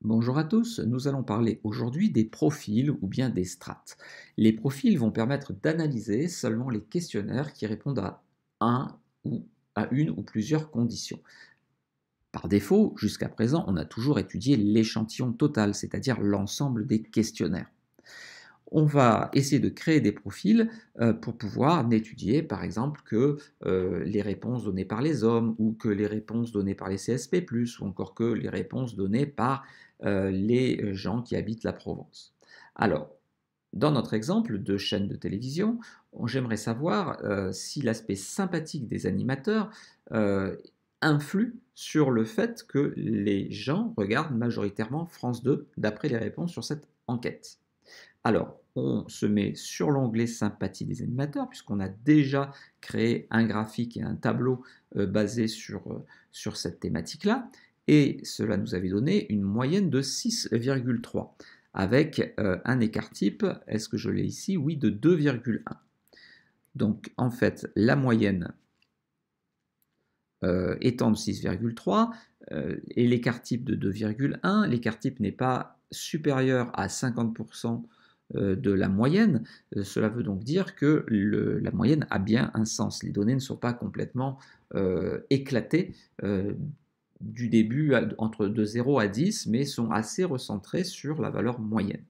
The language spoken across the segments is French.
Bonjour à tous, nous allons parler aujourd'hui des profils ou bien des strates. Les profils vont permettre d'analyser seulement les questionnaires qui répondent à un ou à une ou plusieurs conditions. Par défaut, jusqu'à présent, on a toujours étudié l'échantillon total, c'est-à-dire l'ensemble des questionnaires. On va essayer de créer des profils pour pouvoir n'étudier par exemple que les réponses données par les hommes ou que les réponses données par les CSP+, ou encore que les réponses données par les gens qui habitent la Provence. Alors, dans notre exemple de chaîne de télévision, j'aimerais savoir si l'aspect sympathique des animateurs euh, influe sur le fait que les gens regardent majoritairement France 2 d'après les réponses sur cette enquête. Alors, on se met sur l'onglet sympathie des animateurs, puisqu'on a déjà créé un graphique et un tableau basé sur cette thématique-là, et cela nous avait donné une moyenne de 6,3, avec un écart type, est-ce que je l'ai ici? Oui, de 2,1. Donc, en fait, la moyenne étant de 6,3, et l'écart type de 2,1, l'écart type n'est pas supérieur à 50% de la moyenne, cela veut donc dire que la moyenne a bien un sens. Les données ne sont pas complètement éclatées du début entre de 0 à 10, mais sont assez recentrées sur la valeur moyenne.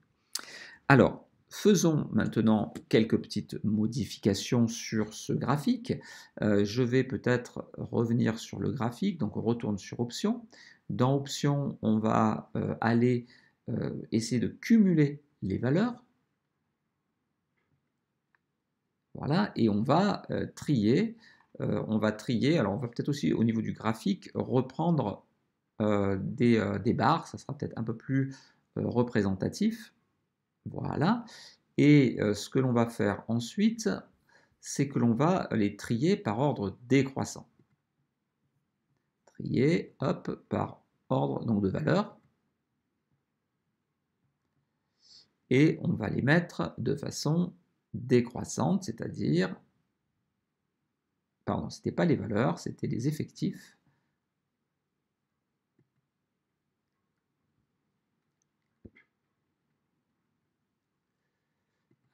Alors, faisons maintenant quelques petites modifications sur ce graphique. Je vais peut-être revenir sur le graphique, donc on retourne sur Options. Dans Options, on va aller essayer de cumuler les valeurs. Voilà, et on va trier. Alors on va peut-être aussi au niveau du graphique reprendre des barres, ça sera peut-être un peu plus représentatif. Voilà. Et ce que l'on va faire ensuite, c'est que l'on va les trier par ordre décroissant. Trier, hop, par ordre donc de valeur. Et on va les mettre de façon décroissante, c'est-à-dire, pardon, ce n'était pas les valeurs, c'était les effectifs.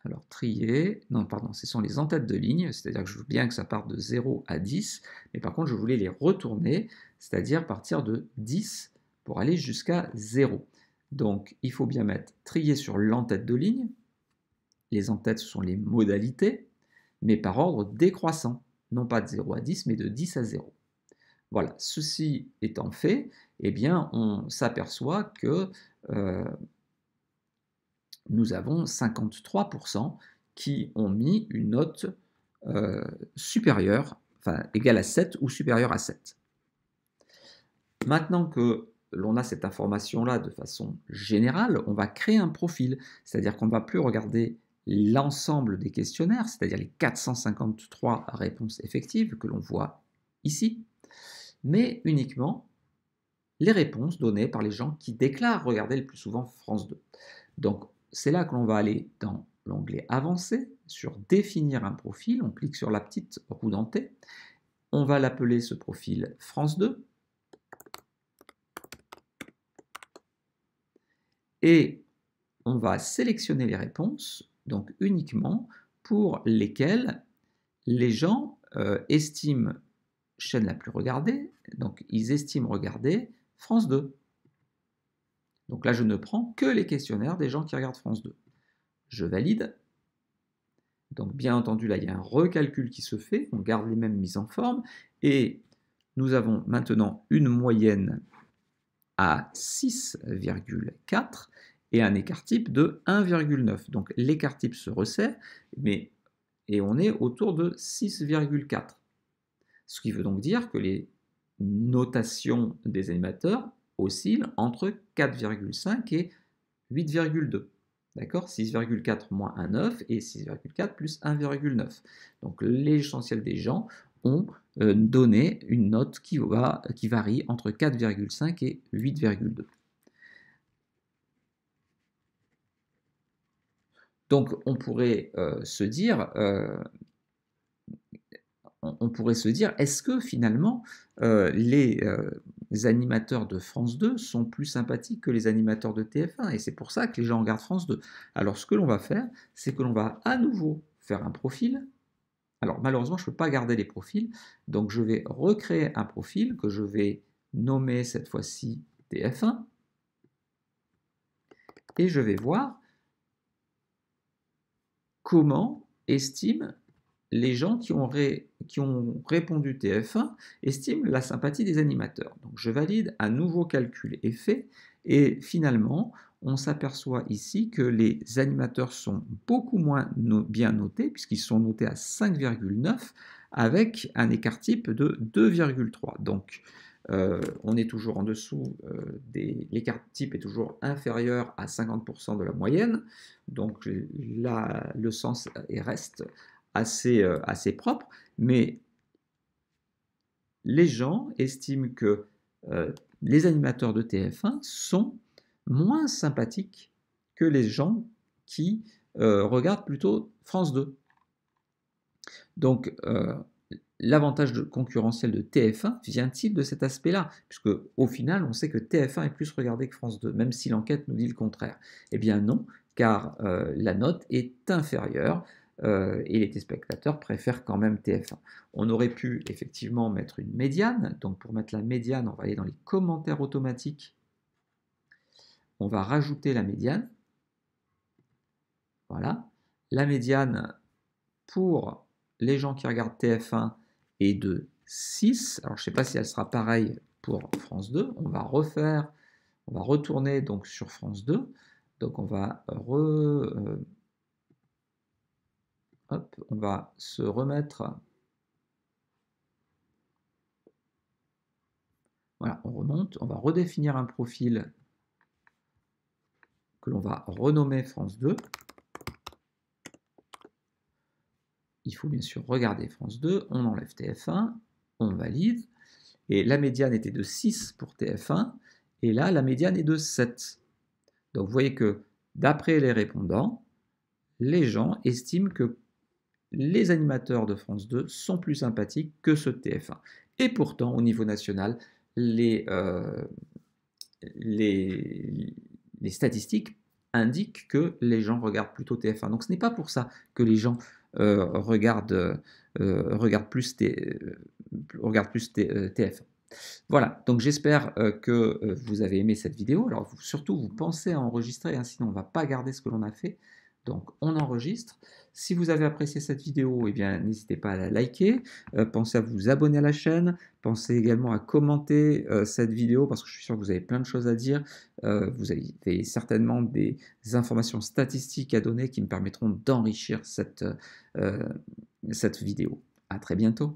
Alors, trier, non, pardon, ce sont les en-têtes de ligne, c'est-à-dire que je veux bien que ça parte de 0 à 10, mais par contre, je voulais les retourner, c'est-à-dire partir de 10 pour aller jusqu'à 0. Donc, il faut bien mettre trier sur l'en-tête de ligne. Les en-têtes, ce sont les modalités, mais par ordre décroissant, non pas de 0 à 10, mais de 10 à 0. Voilà, ceci étant fait, eh bien, on s'aperçoit que nous avons 53% qui ont mis une note supérieure, enfin égale à 7 ou supérieure à 7. Maintenant que l'on a cette information-là de façon générale, on va créer un profil, c'est-à-dire qu'on ne va plus regarder l'ensemble des questionnaires, c'est-à-dire les 453 réponses effectives que l'on voit ici, mais uniquement les réponses données par les gens qui déclarent regarder le plus souvent France 2. Donc, c'est là que l'on va aller dans l'onglet Avancé, sur Définir un profil. On clique sur la petite roue dentée. On va l'appeler ce profil France 2. Et on va sélectionner les réponses, donc uniquement pour lesquelles les gens estiment chaîne la plus regardée, donc ils estiment regarder France 2. Donc là, je ne prends que les questionnaires des gens qui regardent France 2. Je valide. Donc bien entendu, là, il y a un recalcul qui se fait, on garde les mêmes mises en forme, et nous avons maintenant une moyenne à 6,4 et un écart type de 1,9. Donc l'écart type se resserre, et on est autour de 6,4. Ce qui veut donc dire que les notations des animateurs oscillent entre 4,5 et 8,2. D'accord? 6,4 moins 1,9 et 6,4 plus 1,9. Donc l'essentiel des gens ont donné une note qui varie entre 4,5 et 8,2. Donc on pourrait se dire, est-ce que finalement les animateurs de France 2 sont plus sympathiques que les animateurs de TF1, et c'est pour ça que les gens regardent France 2. Alors ce que l'on va faire, c'est que l'on va à nouveau faire un profil. Alors malheureusement, je ne peux pas garder les profils, donc je vais recréer un profil que je vais nommer cette fois-ci TF1, et je vais voir comment estiment les gens qui ont répondu TF1 estiment la sympathie des animateurs. Donc je valide, un nouveau calcul est fait, et finalement, on s'aperçoit ici que les animateurs sont beaucoup moins bien notés, puisqu'ils sont notés à 5,9, avec un écart type de 2,3. Donc on est toujours en dessous, l'écart type est toujours inférieur à 50% de la moyenne, donc là, le sens reste assez propre, mais les gens estiment que les animateurs de TF1 sont moins sympathiques que les gens qui regardent plutôt France 2. Donc, l'avantage concurrentiel de TF1 vient-il de cet aspect-là? Puisque au final, on sait que TF1 est plus regardé que France 2, même si l'enquête nous dit le contraire. Eh bien non, car la note est inférieure et les téléspectateurs préfèrent quand même TF1. On aurait pu effectivement mettre une médiane. Donc pour mettre la médiane, on va aller dans les commentaires automatiques. On va rajouter la médiane. Voilà. La médiane pour les gens qui regardent TF1 est de 6. Alors je ne sais pas si elle sera pareille pour France 2. On va retourner donc sur France 2. Donc on va on va se remettre. Voilà, on remonte. On va redéfinir un profil que l'on va renommer France 2. Il faut bien sûr regarder France 2. On enlève TF1. On valide. Et la médiane était de 6 pour TF1. Et là, la médiane est de 7. Donc vous voyez que d'après les répondants, les gens estiment que les animateurs de France 2 sont plus sympathiques que ceux de TF1. Et pourtant, au niveau national, les statistiques indiquent que les gens regardent plutôt TF1. Donc ce n'est pas pour ça que les gens regardent plus TF1. Voilà, donc j'espère que vous avez aimé cette vidéo. Alors surtout, vous pensez à enregistrer, hein, sinon on ne va pas garder ce que l'on a fait. Donc on enregistre. Si vous avez apprécié cette vidéo, eh bien n'hésitez pas à la liker. Pensez à vous abonner à la chaîne. Pensez également à commenter cette vidéo parce que je suis sûr que vous avez plein de choses à dire. Vous avez certainement des informations statistiques à donner qui me permettront d'enrichir cette vidéo. À très bientôt.